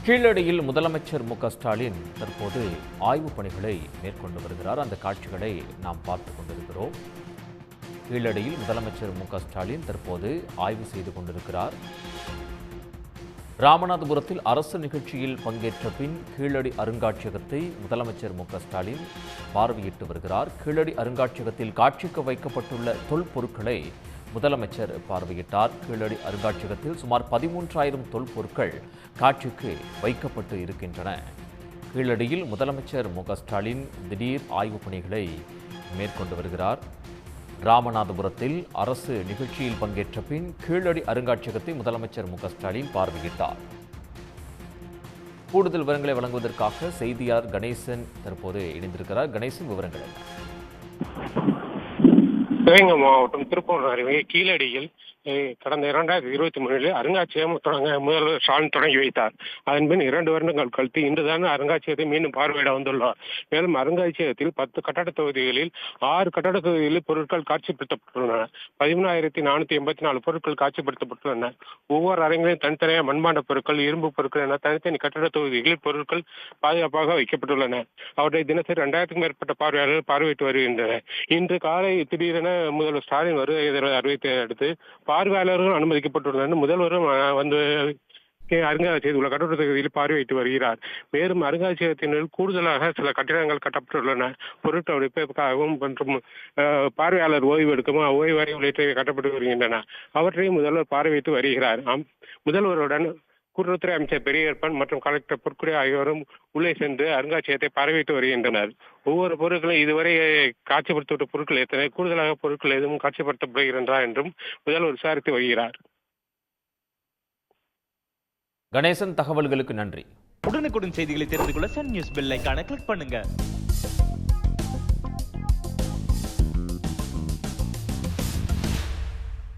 கீழடியில் முதலமைச்சர் ஸ்டாலின் தற்போது ஆய்வுப் பணிகளை மேற்கொண்டு வருகிறார். அந்த காட்சிகளை நாம் பார்த்துக் கொண்டிருக்கிறோம். கீழடியில் முதலமைச்சர் ஸ்டாலின் தற்போது ஆய்வு செய்து கொண்டிருக்கிறார். ராமநாதபுரத்தில் அரசு நிகழ்ச்சியில் பங்கேற்ற பின் கீழடி அருங்காட்சியகத்தை முதலமைச்சர் ஸ்டாலின் பார்வையிட்டு வருகிறார். கீழடி அருங்காட்சியகத்தில் காட்சிக்கு வைக்கப்பட்டுள்ள தொல்பொருட்களை முதலமைச்சர் பார்வையிட்டார். கீழடி அருங்காட்சியகத்தில் சுமார் 13,000 தொல்பொருட்கள் காட்சிக்கு வைக்கப்பட்டு இருக்கின்றன. கீழடியில் முதலமைச்சர் ஸ்டாலின் திடீர் ஆய்வுப் பணிகளை மேற்கொண்டு வருகிறார். ராமநாதபுரத்தில் அரசு நிகழ்ச்சியில் பங்கேற்ற பின் கீழடி அருங்காட்சியகத்தை முதலமைச்சர் ஸ்டாலின் பார்வையிட்டார். கூடுதல் விவரங்களை வழங்குவதற்காக செய்தியாளர் கணேசன் தற்போது இணைந்திருக்கிறார். கணேசன், விவரங்கள் என்ன? சிவகங்கை மாவட்டம் திருப்பூர் அருகே கீழடியில் கடந்த 2023 அருங்காட்சியகம் முதல்வர் ஸ்டாலின் தொடங்கி வைத்தார். அதன்பின் 2 வருடங்கள் கழித்து இன்றுதான் அருங்காட்சியகத்தை மீண்டும் பார்வையிட வந்துள்ளார். மேலும் அருங்காட்சியகத்தில் 10 கட்டட தொகுதிகளில் 6 கட்டட தொகுதிகளில் பொருட்கள் காட்சிப்படுத்தப்பட்டுள்ளன. 13,484 பொருட்கள் காட்சிப்படுத்தப்பட்டுள்ளன. ஒவ்வொரு அரங்கிலும் தனித்தனியாக மண்பாண்ட பொருட்கள், இரும்பு பொருட்கள் என தனித்தனி கட்டட தொகுதிகளில் பொருட்கள் பாதுகாப்பாக வைக்கப்பட்டுள்ளன. அவற்றை தினசரி 2000க்கும் மேற்பட்ட பார்வையாளர்கள் பார்வையிட்டு வருகின்றனர். இன்று காலை திடீரென முதல்வர் ஸ்டாலின் வருகை அறிவித்தை அடுத்து பார்வையாளர்கள் அனுமதிக்கப்பட்டுள்ளனர். முதல்வரும் வந்து அருங்காட்சியகத்தில் உள்ள கட்டட தொகுதியில் பார்வையிட்டு வருகிறார். மேலும் அருங்காட்சியகத்தினுள் கூடுதலாக சில கட்டிடங்கள் கட்டப்பட்டுள்ளன. பொருட்கள் வைப்பதற்காகவும் மற்றும் பார்வையாளர் ஓய்வு எடுக்கவும் ஓய்வறை உள்ளிட்டவை கட்டப்பட்டு வருகின்றன. அவற்றையும் முதல்வர் பார்வையிட்டு வருகிறார். முதல்வருடன் கூட்டுறவுத்துறை அமைச்சர் பெரியப்பன் மற்றும் கலெக்டர் பொற்குடி ஆகியோரும் உள்ளே சென்று அருங்காட்சியகத்தை பார்வையிட்டு வருகின்றனர். ஒவ்வொரு பொருட்களும் இதுவரை காட்சிப்படுத்தப்பட்ட பொருட்கள் எத்தனை, கூடுதலாக பொருட்கள் எதுவும் காட்சிப்படுத்தப்படுகின்றன என்றும் முதல்வர் விசாரித்து வருகிறார். கணேசன், தகவல்களுக்கு நன்றி. உடனுக்குடன் செய்திகளை தெரிந்து கொள்ள சன் நியூஸ் பெல் ஐகானை கிளிக் பண்ணுங்க.